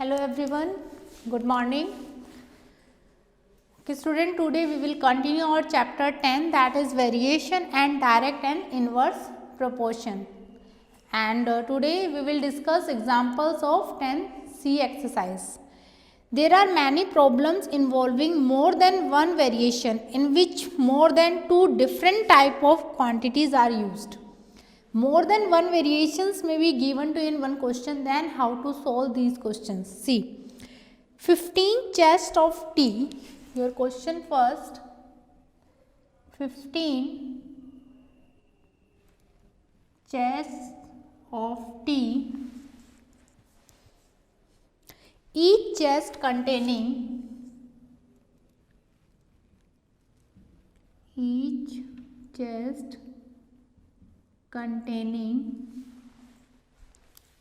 Hello everyone, good morning. Okay, student, today we will continue our chapter 10, that is variation and direct and inverse proportion. And today we will discuss examples of 10C exercise. There are many problems involving more than one variation in which more than two different type of quantities are used. More than one variations may be given to in one question, then how to solve these questions. See, 15 chests of tea, your question first, 15 chests of tea, each chest containing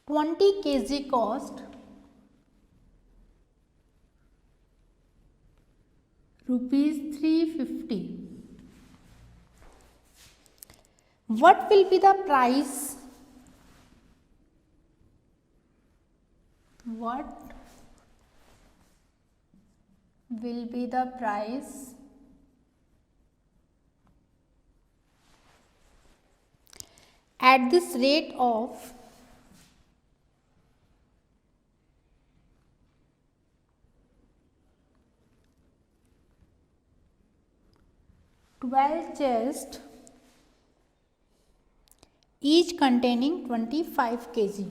20 kg cost rupees 350. What will be the price? What will be the price at this rate of 12 chests, each containing 25 kg.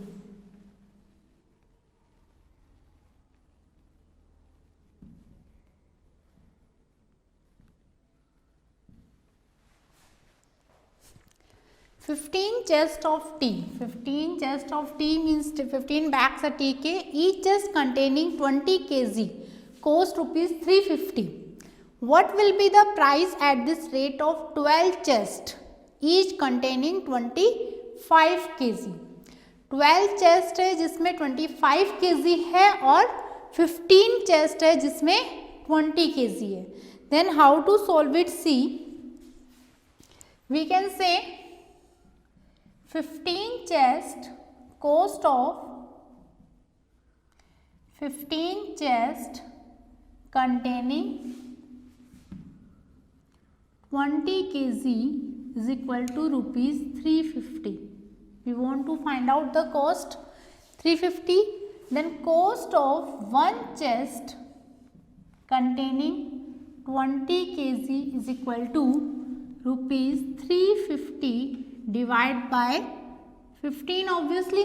Fifteen chests of tea. 15 chests of tea means 15 bags of tea के each chest containing 20 kg cost rupees 350. What will be the price at this rate of 12 chests, each containing 25 kg? 12 chest है जिसमें 25 kg है और 15 chest है जिसमें 20 kg है. Then how to solve it? See, we can say 15 chest cost of 15 chest containing 20 kg is equal to rupees 350. We want to find out the cost 350. Then cost of one chest containing 20 kg is equal to rupees 350 divide by 15. Obviously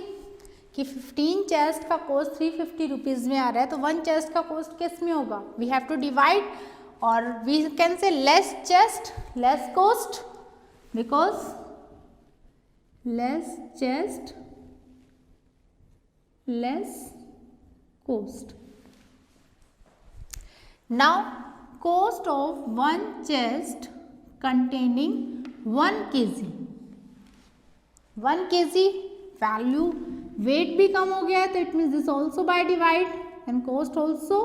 कि 15 chest का cost 350 rupees में आ रहा है तो one chest का cost किस में होगा? वी हैव टू डिवाइड और we can say less chest less cost, because less chest less cost. Now cost of one chest containing 1 kg. 1 kg value weight भी कम हो गया है तो it means this also by divide and cost also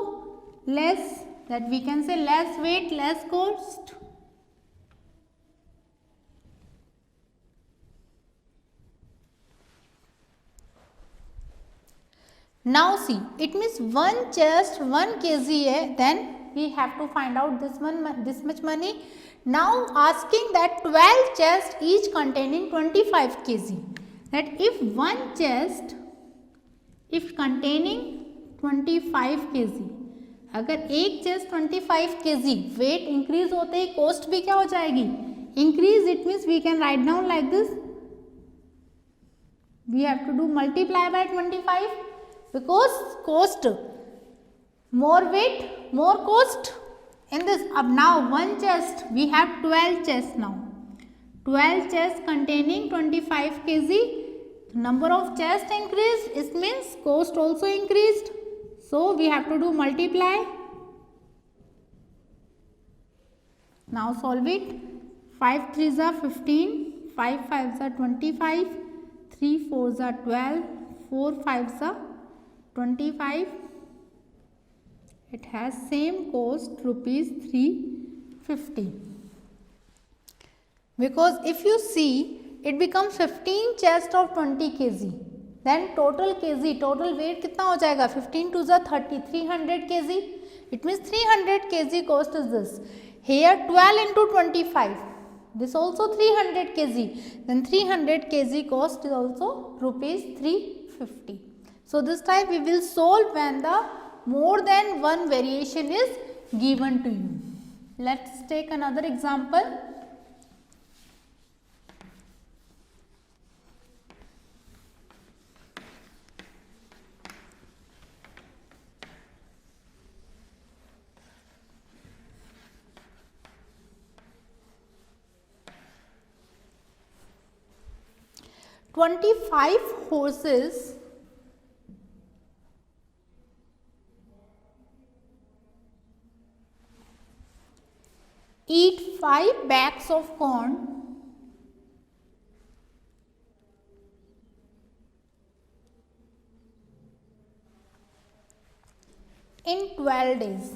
less, that we can say less weight less cost. Now see, it means one chest 1 kg है, then we have to find out this much money. Now asking that 12 chests each containing 25 kg, that if one chest if containing 25 kg, अगर एक chest 25 kg weight increase होते ही cost भी क्या हो जाएगी? Increase. It means we can write down like this, we have to do multiply by 25 because cost more weight more cost in this. अब now one chest we have 12 chest. Now 12 chest containing 25 kg, number of chest increased, it means cost also increased. So we have to do multiply. Now solve it. 5 3s are 15, 5 5s are 25, 3 4s are 12, 4 5s are 25. It has same cost rupees 350. Because if you see, it becomes 15 chest of 20 kg. Then total KG, total weight कितना हो जाएगा 15 2 30, 300 KG. It means 300 KG cost is this. Here 12 into 25, this also 300 kg, then 300 kg cost is also rupees 350. So this type we will solve when the more than one variation is given to you. Let's take another example. "25 horses eat 5 bags of corn in 12 days.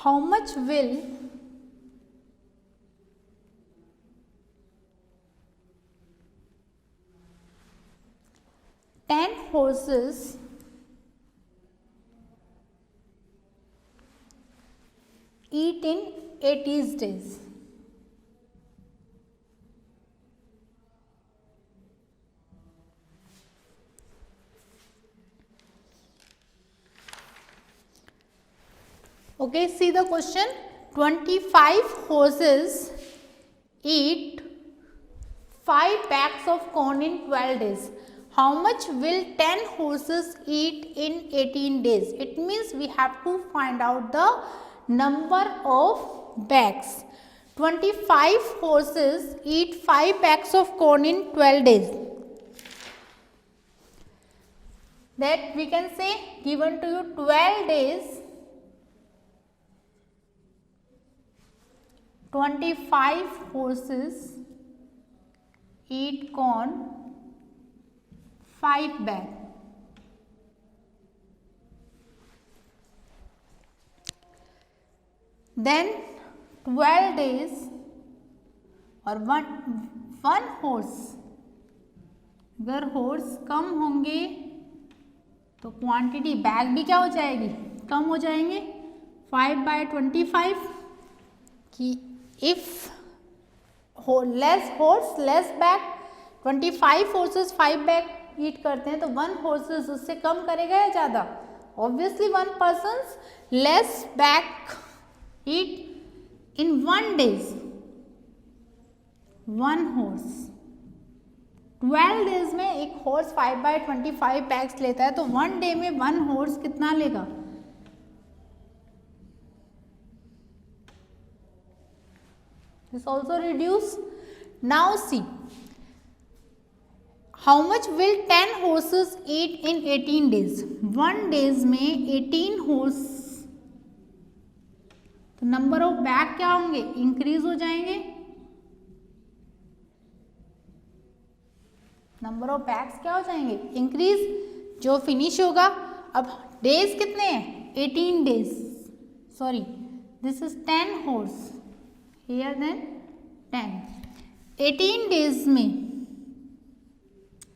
How much will horses eat in 80 days?" Okay, see the question. 25 horses eat 5 bags of corn in 12 days. How much will 10 horses eat in 18 days? It means we have to find out the number of bags. 25 horses eat 5 bags of corn in 12 days. That we can say given to you 12 days, 25 horses eat corn 5 bag. Then 12 days और one horse, अगर horse कम होंगे तो quantity bag भी क्या हो जाएगी, कम हो जाएंगे. 5/25 कि if less horse less bag, 25 horses 5 bag ईट करते हैं तो 1 horses उससे कम करेगा या ज़्यादा. Obviously 1 persons less bag eat in 1 days. 1 horse 12 days में एक horse 5/25 bags लेता है तो 1 day में 1 horse कितना लेगा. This also reduce. Now see. How much will 10 horses eat in 18 days? 1 days में 18 horse, तो नंबर ऑफ बैग क्या होंगे, इंक्रीज हो जाएंगे. नंबर ऑफ बैग्स क्या हो जाएंगे, इंक्रीज. जो फिनिश होगा, अब डेज कितने हैं, 18 days. Sorry, this is 10 horse here, then 10. 18 days में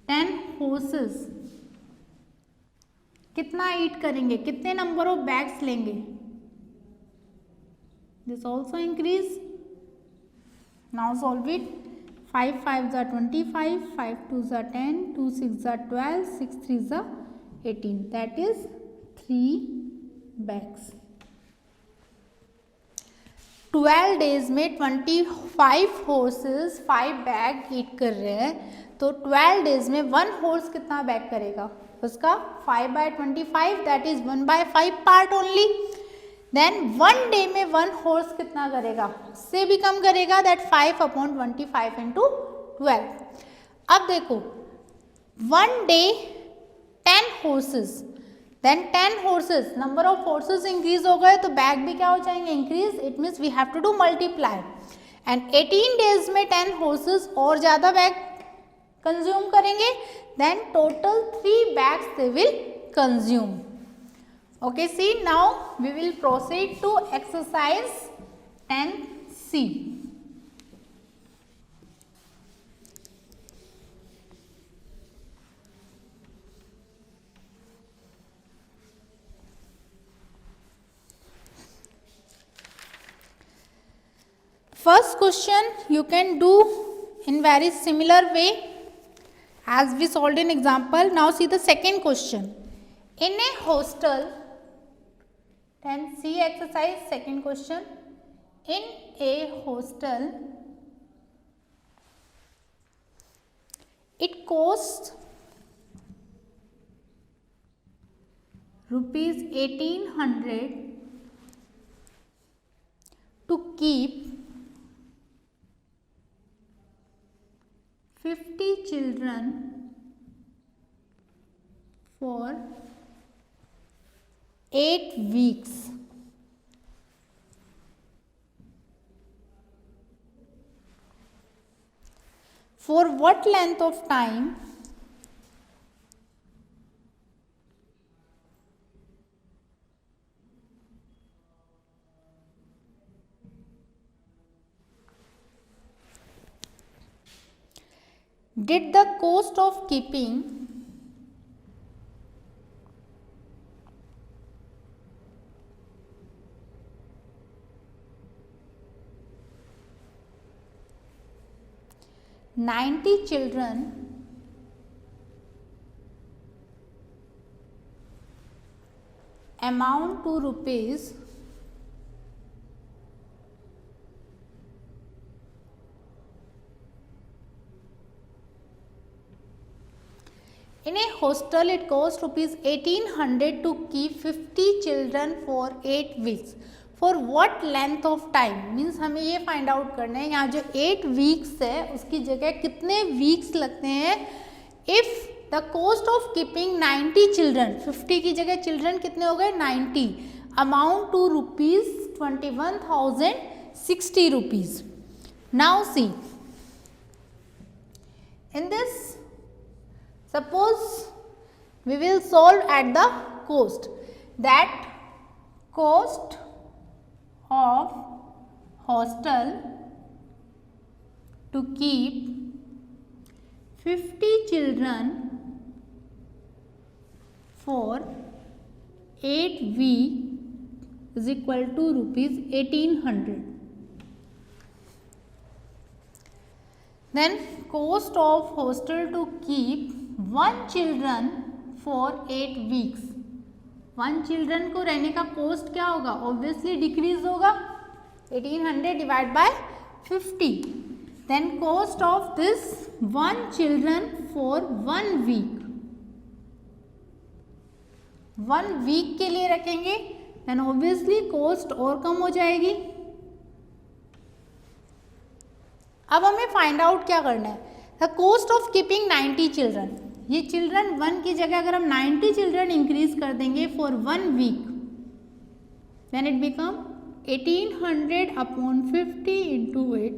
10 horses कितना ईट करेंगे, कितने नंबर ऑफ बैग्स लेंगे. This also increase. Now solve it. 5 5 are 25, 5 2 are 10, 2 6 are 12, 6 3 are 18. That is 3 bags. 12 days में 25 horses 5 बैग ईट कर रहे हैं तो 12 days में 1 horse कितना बैग करेगा, उसका 5/25, that is 1/5 part only. Then 1 day में 1 horse कितना करेगा, उससे भी कम करेगा, दैट 5/25 into 12. अब देखो 1 day 10 horses, then 10 horses, number of horses increase हो गए तो बैग भी क्या हो जाएंगे, increase. It means we have to do multiply. And 18 days में 10 horses और ज़्यादा बैग कंज्यूम करेंगे, then total 3 bags they will consume. Okay, see, now we will proceed to exercise 10C. first question you can do in very similar way as we solved in example. Now see the second question. In a hostel, then see exercise second question. In a hostel, it costs rupees 1800 to keep 50 children for 8 weeks. For what length of time did the cost of keeping $90 children amount to rupees 1800 in a hostel it costs rupees 1800 to keep 50 children for 8 weeks. For what length of time means हमें ये find out करना है यहाँ जो 8 weeks है उसकी जगह कितने वीक्स लगते हैं. If the cost of keeping 90 children 50 की जगह चिल्ड्रन कितने हो गए 90 amount to rupees 21,060 rupees. Now see in this suppose we will solve at the cost. That cost of hostel to keep 50 children for 8 weeks is equal to rupees 1800. Then cost of hostel to keep one children for 8 weeks. 1 children को रहने का cost क्या होगा obviously decrease होगा 1800 divide by 50. Then cost of this 1 children for 1 week 1 week के लिए रखेंगे then obviously cost और कम हो जाएगी. अब हमें फाइंड आउट क्या करना है the cost of keeping 90 children. ये चिल्ड्रन 1 की जगह अगर हम 90 चिल्ड्रन इंक्रीज कर देंगे for 1 week then it become 1800 upon 50 into 8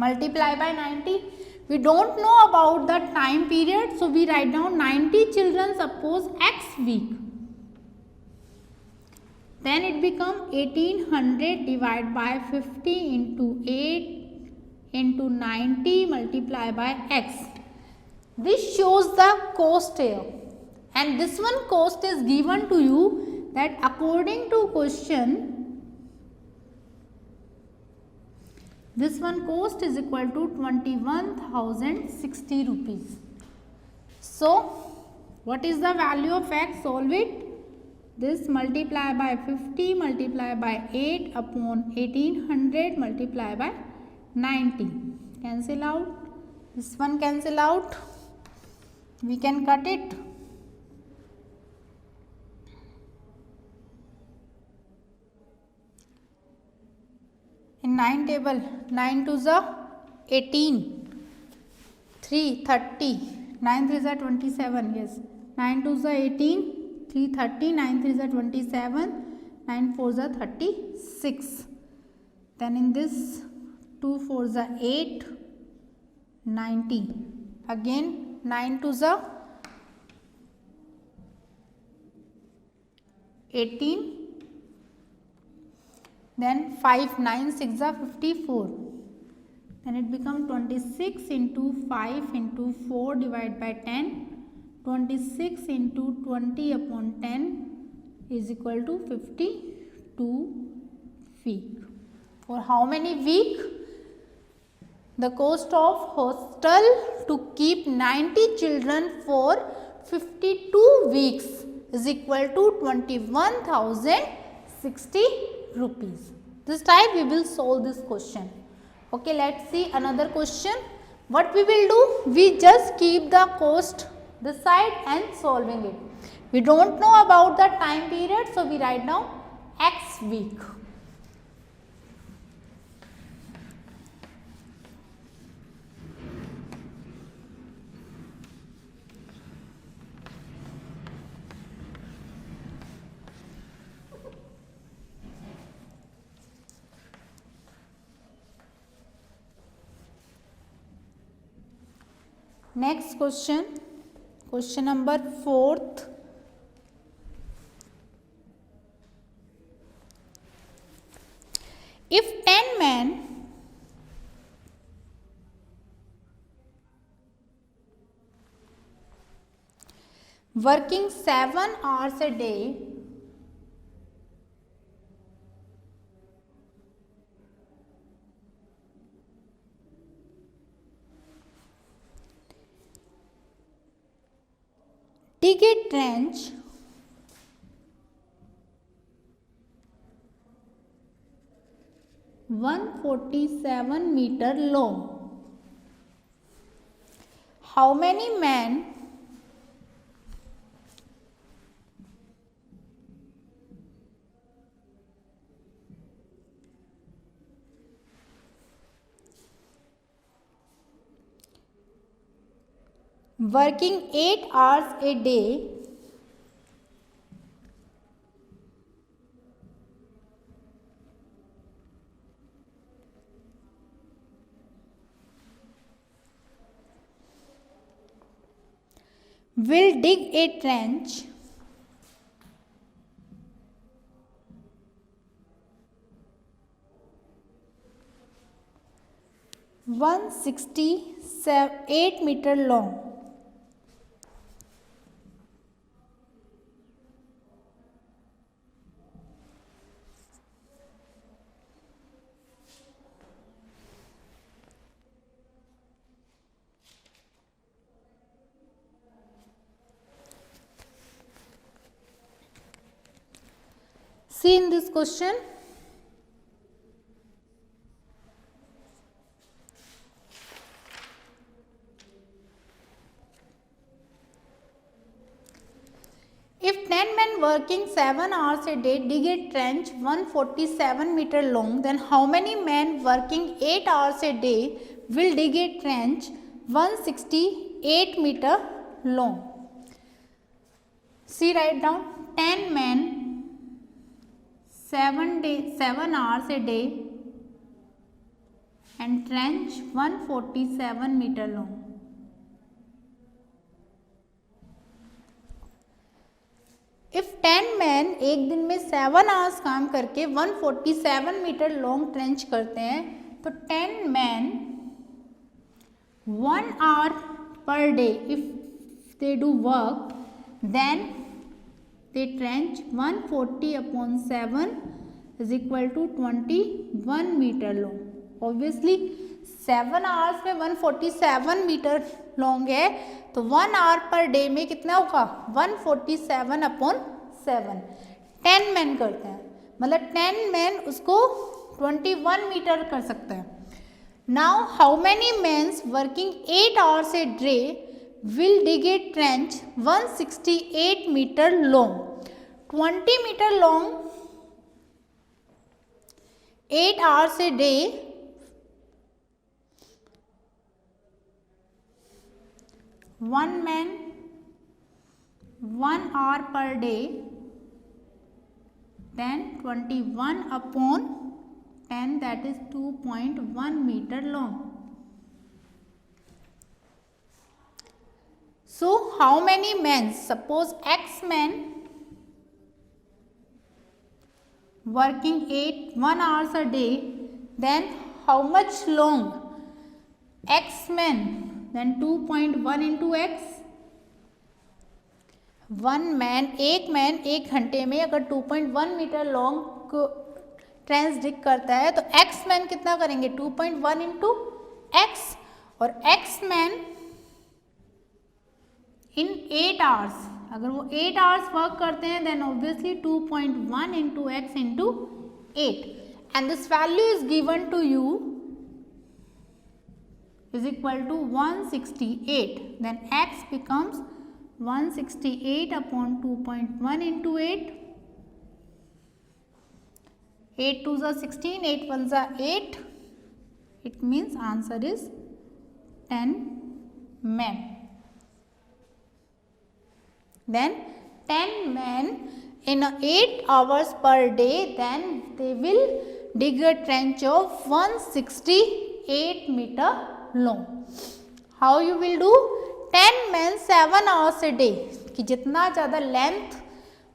multiply by 90. We don't know about the time period so we write down 90 children suppose x week then it become 1800 divide by 50 into 8 into 90 multiply by x. This shows the cost here and this one cost is given to you that according to question this one cost is equal to 21,060 rupees. So what is the value of x? Solve it. This multiply by 50 multiply by 8 upon 1800 multiply by 90. Cancel out. This one cancel out. We can cut it. In 9 table 9 to the 18 3 30 9 3 is 27 yes 9 to the 18 3 30 9 3 is 27 9 4 is 36. Then in this 2 4 is 8 90 again 9 to the 18 then 5 9 6 are 54 then it become 26 into 5 into 4 divided by 10 26 into 20 upon 10 is equal to 52 week. For how many week? The cost of hostel to keep 90 children for 52 weeks is equal to 21,060 rupees. This time we will solve this question. Okay, let's see another question. What we will do? We just keep the cost this side and solving it. We don't know about the time period, so we write down X week. Next question, question number 4th. If 10 men working 7 hours a day dig a trench 147 meter long, how many men working 8 hours a day will dig a trench 168 meter long. See in this question, if 10 men working 7 hours a day dig a trench 147 meter long, then how many men working 8 hours a day will dig a trench 168 meter long? See, write down 10 men 7 hours a day and trench 147 meter long. If 10 men एक दिन में 7 hours काम करके 147 metre long trench करते हैं, तो 10 men 1 hour per day if they do work, then they trench 140 upon 7 is equal to 21 meter long. Obviously 7 hours में 147 metre long है, तो 1 आवर पर डे में कितना होगा 147 अपॉन 7. 10 मैन करते हैं, मतलब 10 मैन उसको 21 मीटर कर सकते हैं. Now how many mens working 8 hours a day will dig a trench 168 meter long. 20 meter long, 8 hours a day, one man 1 hour per day, then 21 upon 10, that is 2.1 meter long. So how many men? Suppose X men working 1 hours a day, then how much long? X men, then 2.1 into X. एक man एक घंटे में अगर 2.1 metre long trench डिग करता है तो x man कितना करेंगे 2.1 इंटू एक्स, और एक्स मैन इन 8 आवर्स, अगर वो 8 आवर्स वर्क करते हैं then obviously 2.1 into x into 8, and this value is given to you is equal to 168, then x becomes 168 upon 2.1 into 8, 8 2s are 16, 8 1s are 8, it means answer is 10 men. Then 10 men in 8 hours per day, then they will dig a trench of 168 meter long. How you will do? 10 men 7 hours a day, कि जितना ज़्यादा length,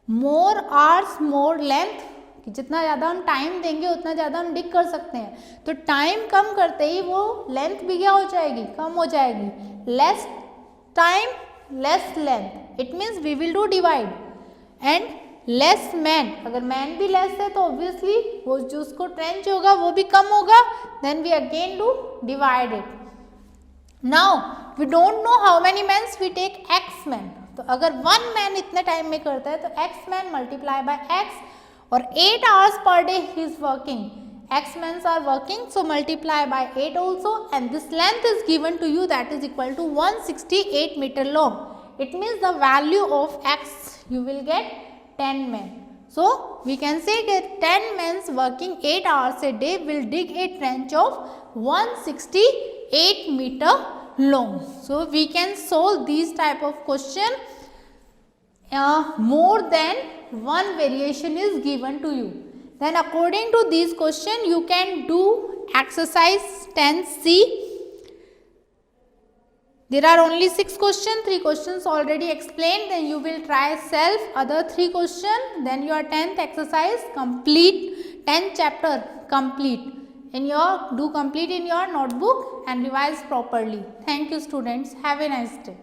मोर hours मोर length, कि जितना ज़्यादा हम time देंगे उतना ज़्यादा हम डिग कर सकते हैं। तो टाइम कम करते ही वो लेंथ भी क्या हो जाएगी, कम हो जाएगी। Less time less length, it means we will do divide, and less man, अगर मैन भी लेस है तो ऑब्वियसली वो जो उसको ट्रेंच होगा वो भी कम होगा, then we again do divide it. Now we don't know how many mans, we take x man, तो अगर 1 मैन इतने टाइम में करता है तो x man multiply by x, और 8 hours per day he is working, x mans are working, so multiply by 8 also, and this length is given to you that is equal to 168 metre long. It means the value of x you will get 10 men. So we can say that 10 men working 8 hours a day will dig a trench of 168 meter long. So we can solve these type of question. More than one variation is given to you. Then according to these question you can do exercise 10C. There are only 6 questions, 3 questions already explained, then you will try self other 3 questions, then your 10th exercise complete, 10th chapter complete in your, do complete in your notebook and revise properly. Thank you students, have a nice day.